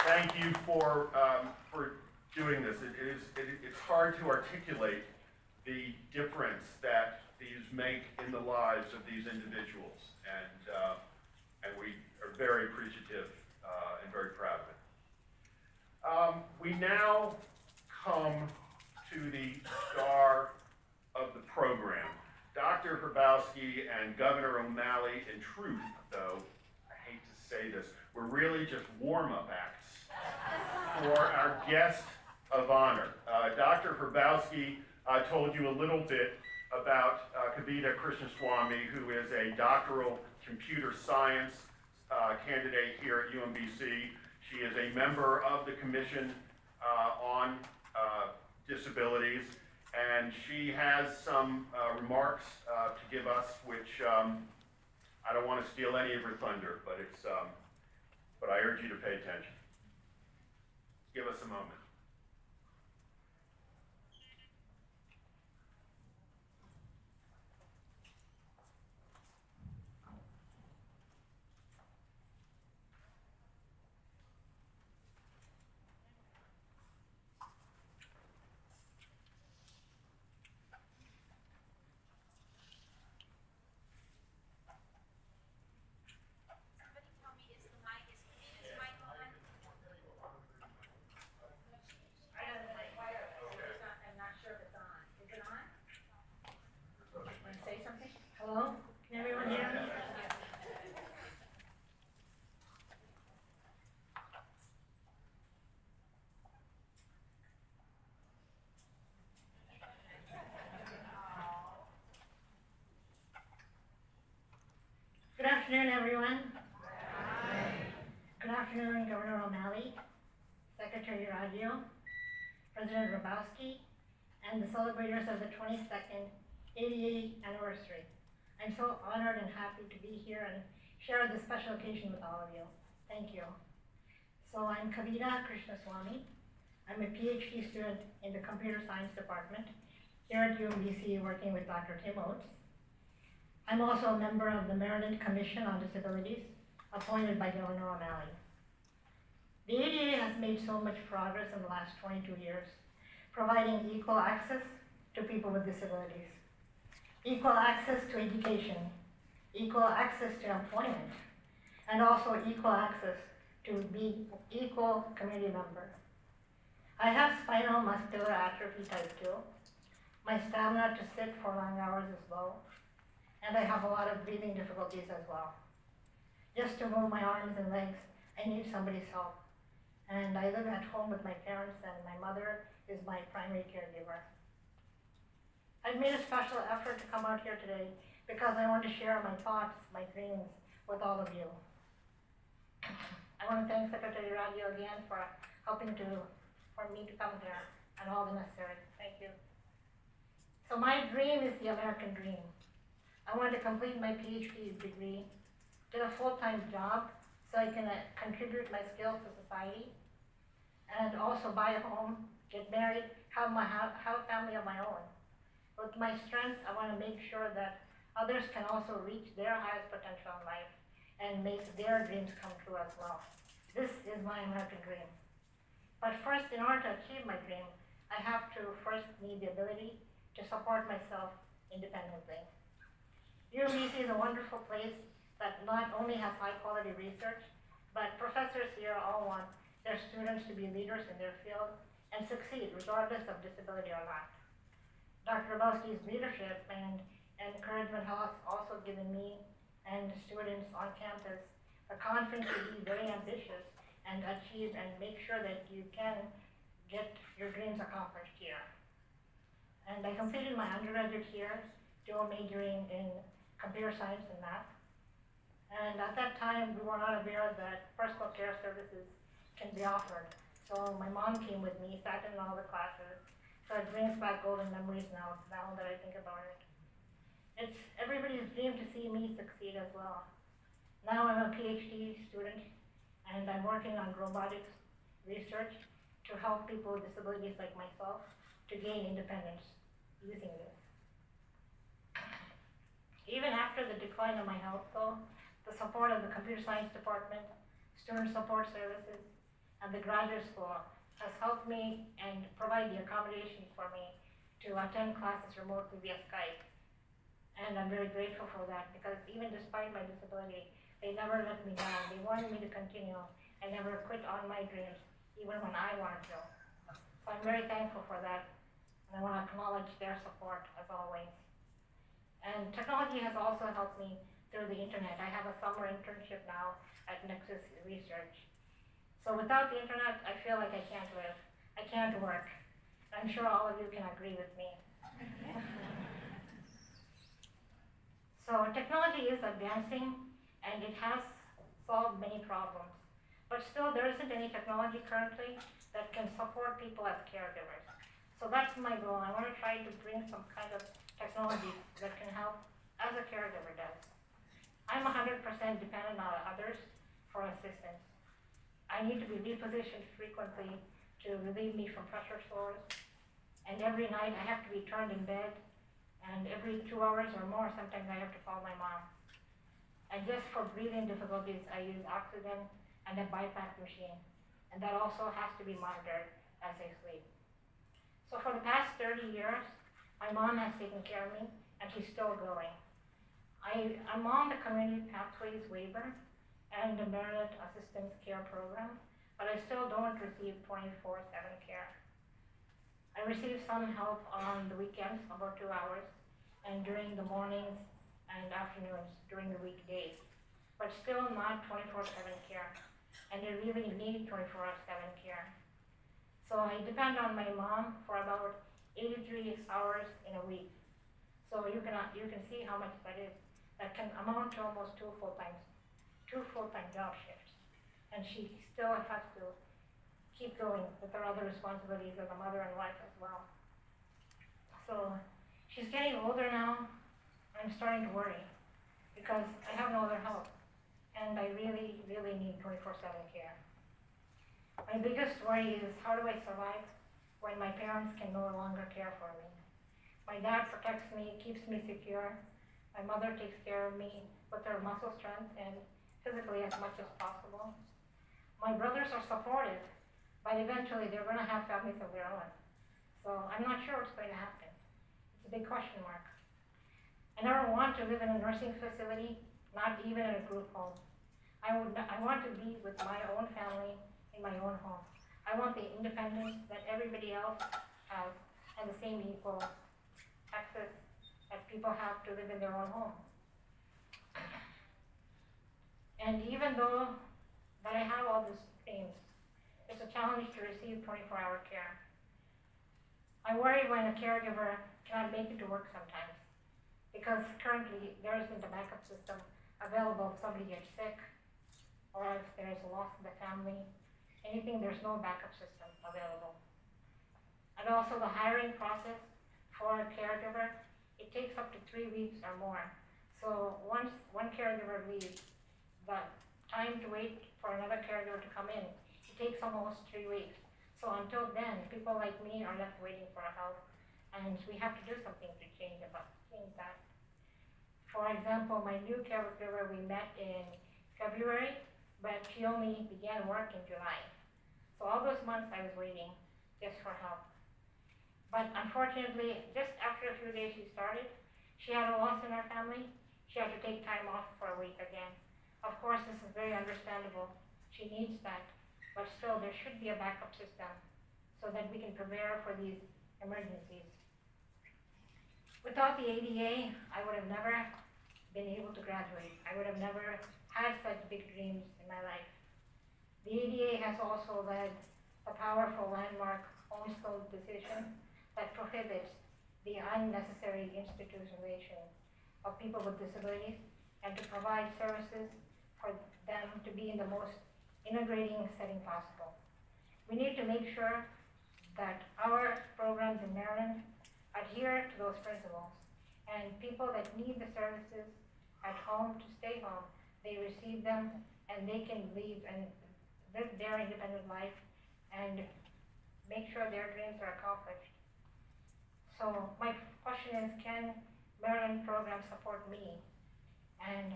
Thank you for doing this. It's hard to articulate the difference that these make in the lives of these individuals, and we are very appreciative and very proud of it. We now come to the star of the program. Dr. Hrabowski and Governor O'Malley, in truth, though, I hate to say this, were really just warm-up acts for our guest of honor. Dr. Hrabowski told you a little bit about Kavita Krishnaswamy, who is a doctoral computer science candidate here at UMBC. She is a member of the Commission on Disabilities, and she has some remarks to give us, which I don't want to steal any of her thunder, but I urge you to pay attention. Give us a moment. Hello? Can everyone hear me? Good afternoon, everyone. Hi. Good afternoon, Governor O'Malley, Secretary Radio, President Hrabowski, and the celebrators of the 22nd 88th anniversary. I'm so honored and happy to be here and share this special occasion with all of you. Thank you. So I'm Kavita Krishnaswamy. I'm a PhD student in the Computer Science Department here at UMBC working with Dr. Tim Oates. I'm also a member of the Maryland Commission on Disabilities appointed by Governor O'Malley. The ADA has made so much progress in the last 22 years, providing equal access to people with disabilities. Equal access to education, equal access to employment, and also equal access to be equal community member. I have spinal muscular atrophy type 2. My stamina to sit for long hours is low, and I have a lot of breathing difficulties as well. Just to move my arms and legs, I need somebody's help. And I live at home with my parents, and my mother is my primary caregiver. I've made a special effort to come out here today because I want to share my thoughts, my dreams with all of you. I want to thank Secretary Radio again for helping for me to come here and all the necessary. Thank you. So my dream is the American dream. I want to complete my PhD degree, get a full-time job so I can contribute my skills to society, and also buy a home, get married, have a family of my own. With my strengths, I want to make sure that others can also reach their highest potential in life and make their dreams come true as well. This is my American dream. But first, in order to achieve my dream, I have to first need the ability to support myself independently. UMBC is a wonderful place that not only has high-quality research, but professors here all want their students to be leaders in their field and succeed regardless of disability or not. Dr. Hrabowski's leadership and encouragement has also given me and students on campus the confidence to be very ambitious and achieve and make sure that you can get your dreams accomplished here. And I completed my undergraduate here, dual majoring in computer science and math. And at that time, we were not aware that personal care services can be offered. So my mom came with me, sat in all the classes. So it brings back golden memories now that I think about it. It's everybody's dream to see me succeed as well. Now I'm a PhD student, and I'm working on robotics research to help people with disabilities like myself to gain independence using this. Even after the decline of my health, though, the support of the computer science department, student support services, and the graduate school has helped me and provide the accommodations for me to attend classes remotely via Skype. And I'm very grateful for that, because even despite my disability, they never let me down. They wanted me to continue and never quit on my dreams, even when I wanted to. So I'm very thankful for that, and I want to acknowledge their support as always. And technology has also helped me through the internet. I have a summer internship now at Nexus Research. So without the internet, I feel like I can't live. I can't work. I'm sure all of you can agree with me. So technology is advancing, and it has solved many problems. But still, there isn't any technology currently that can support people as caregivers. So that's my goal. I want to try to bring some kind of technology that can help as a caregiver does. I'm 100% dependent on others for assistance. I need to be repositioned frequently to relieve me from pressure sores. And every night I have to be turned in bed. And every 2 hours or more, sometimes I have to call my mom. And just for breathing difficulties, I use oxygen and a BiPAP machine. And that also has to be monitored as I sleep. So for the past 30 years, my mom has taken care of me, and she's still going. I'm on the Community Pathways Waiver and the Merit Assistance Care Program, but I still don't receive 24/7 care. I receive some help on the weekends, about 2 hours, and during the mornings and afternoons during the weekdays, but still not 24/7 care, and I really need 24/7 care. So I depend on my mom for about 83 hours in a week. So you can see how much that is. That can amount to almost two full-time job shifts. And she still has to keep going with her other responsibilities as a mother and wife as well. So she's getting older now. I'm starting to worry because I have no other help. And I really, really need 24/7 care. My biggest worry is, how do I survive when my parents can no longer care for me? My dad protects me, keeps me secure. My mother takes care of me with her muscle strength and physically as much as possible. My brothers are supportive, but eventually they're going to have families of their own. So I'm not sure what's going to happen. It's a big question mark. I never want to live in a nursing facility, not even in a group home. I want to be with my own family in my own home. I want the independence that everybody else has and the same equal access that people have to live in their own home. And even though that I have all these things, it's a challenge to receive 24-hour care. I worry when a caregiver cannot make it to work sometimes, because currently there isn't a backup system available if somebody gets sick, or if there's a loss in the family, anything, there's no backup system available. And also the hiring process for a caregiver, it takes up to 3 weeks or more. So once one caregiver leaves, the time to wait for another caregiver to come in, it takes almost 3 weeks. So until then, people like me are left waiting for help, and we have to do something to change that. For example, my new caregiver, we met in February, but she only began work in July. So all those months I was waiting just for help. But unfortunately, just after a few days she started, she had a loss in her family. She had to take time off for a week again. Of course, this is very understandable. She needs that. But still, there should be a backup system so that we can prepare for these emergencies. Without the ADA, I would have never been able to graduate. I would have never had such big dreams in my life. The ADA has also led a powerful landmark homeschool decision that prohibits the unnecessary institutionalization of people with disabilities and to provide services for them to be in the most integrating setting possible. We need to make sure that our programs in Maryland adhere to those principles, and people that need the services at home to stay home, they receive them and they can leave and live their independent life and make sure their dreams are accomplished. So my question is, can Maryland programs support me? And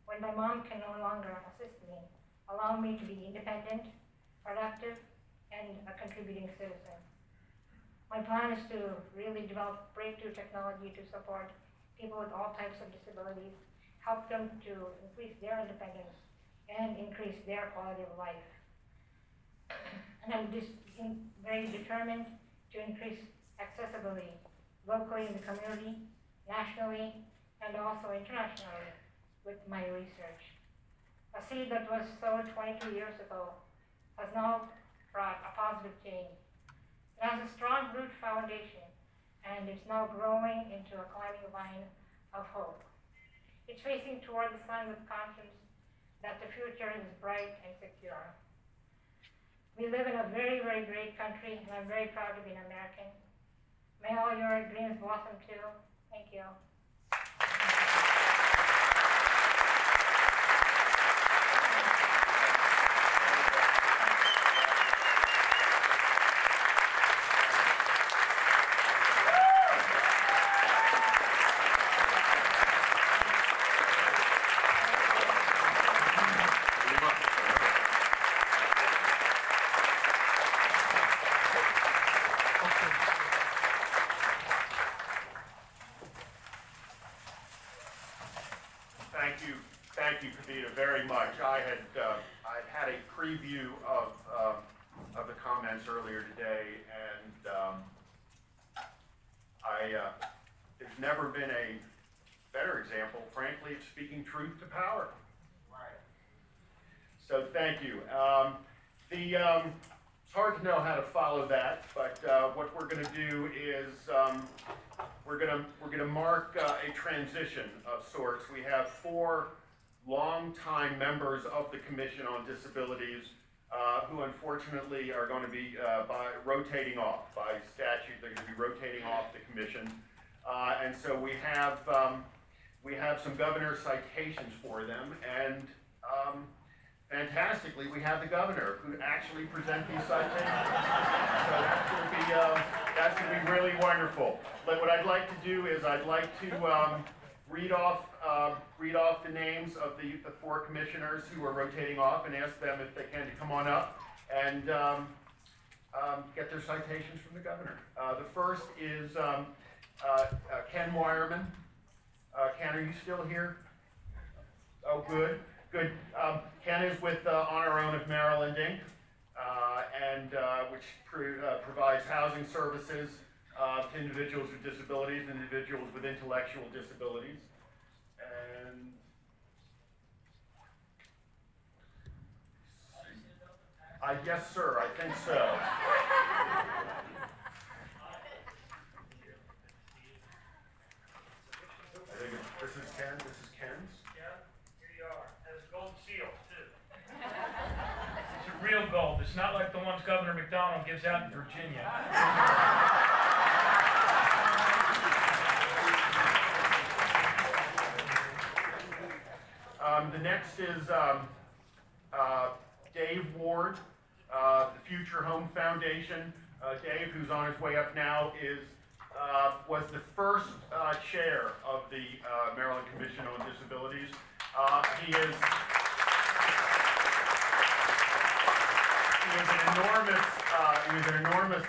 when my mom can no longer assist me, allow me to be independent, productive, and a contributing citizen. My plan is to really develop breakthrough technology to support people with all types of disabilities, help them to increase their independence and increase their quality of life. And I'm very determined to increase accessibility locally in the community, nationally, and also internationally with my research. A seed that was sowed 22 years ago has now brought a positive change. It has a strong root foundation, and it's now growing into a climbing vine of hope. It's facing toward the sun with confidence that the future is bright and secure. We live in a very, very great country, and I'm very proud to be an American. May all your dreams blossom too. Thank you. Thank you, Kavita, very much. I'd had a preview of the comments earlier today, and there's never been a better example, frankly, of speaking truth to power. Right. So thank you. It's hard to know how to follow that, but what we're going to do is we're going to mark a transition of sorts. We have 4 longtime members of the Commission on Disabilities who unfortunately are going to be rotating off by statute. They're going to be rotating off the Commission, and so we have some governor citations for them, and fantastically, we have the governor who actually present these citations. So that's going to be really wonderful. But what I'd like to do is I'd like to read off the names of the 4 commissioners who are rotating off and ask them if they can to come on up and get their citations from the governor. The first is Ken Wireman. Ken, are you still here? Oh, good. Good. Ken is with On Our Own of Maryland, Inc., which provides housing services to individuals with disabilities, individuals with intellectual disabilities. And yes, sir, I think so. I think this is Ken. This is Ken's. Real gold. It's not like the ones Governor McDonald gives out in Virginia. The next is Dave Ward, the Future Home Foundation. Dave, who's on his way up now, was the first chair of the Maryland Commission on Disabilities. He is an enormous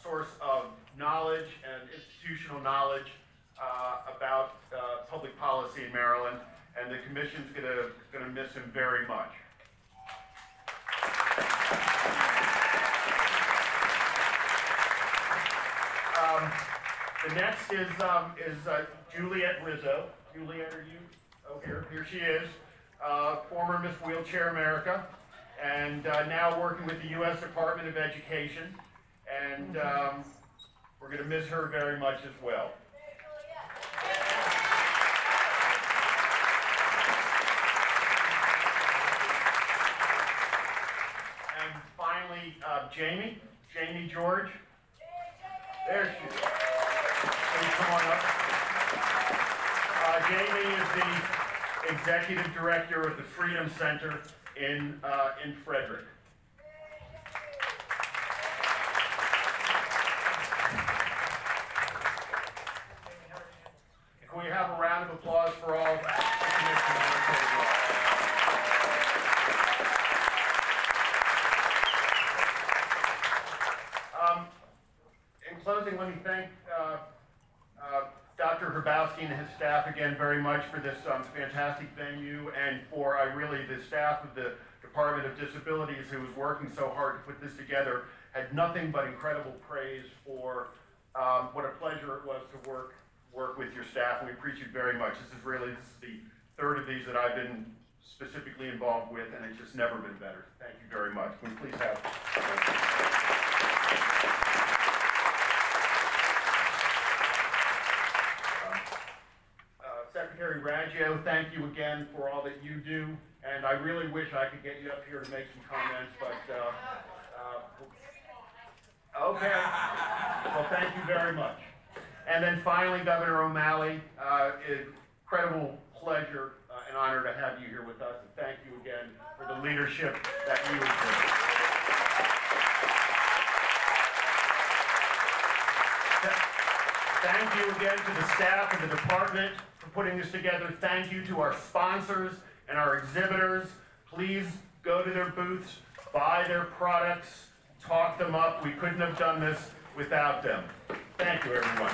source of knowledge and institutional knowledge about public policy in Maryland, and the Commission's going to miss him very much. The next is Juliet Rizzo. Juliet, are you? Oh, here she is. Former Miss Wheelchair America, and now working with the U.S. Department of Education, and we're going to miss her very much as well. And finally, Jamie George. There she is. Please come on up. Jamie is the Executive Director of the Freedom Center in Frederick. Can we have a round of applause for all the commissioners? Hrabowski and his staff again very much for this fantastic venue, and for the staff of the Department of Disabilities, who was working so hard to put this together, had nothing but incredible praise for what a pleasure it was to work with your staff, and we appreciate it very much. This is the third of these that I've been specifically involved with, and it's just never been better. Thank you very much. Can we please have Secretary Raggio, thank you again for all that you do, and I really wish I could get you up here to make some comments, but okay. Well, thank you very much. And then finally, Governor O'Malley, incredible pleasure and honor to have you here with us, and thank you again for the leadership that you exhibit. Thank you again to the staff of the department for putting this together. Thank you to our sponsors and our exhibitors. Please go to their booths, buy their products, talk them up. We couldn't have done this without them. Thank you, everyone.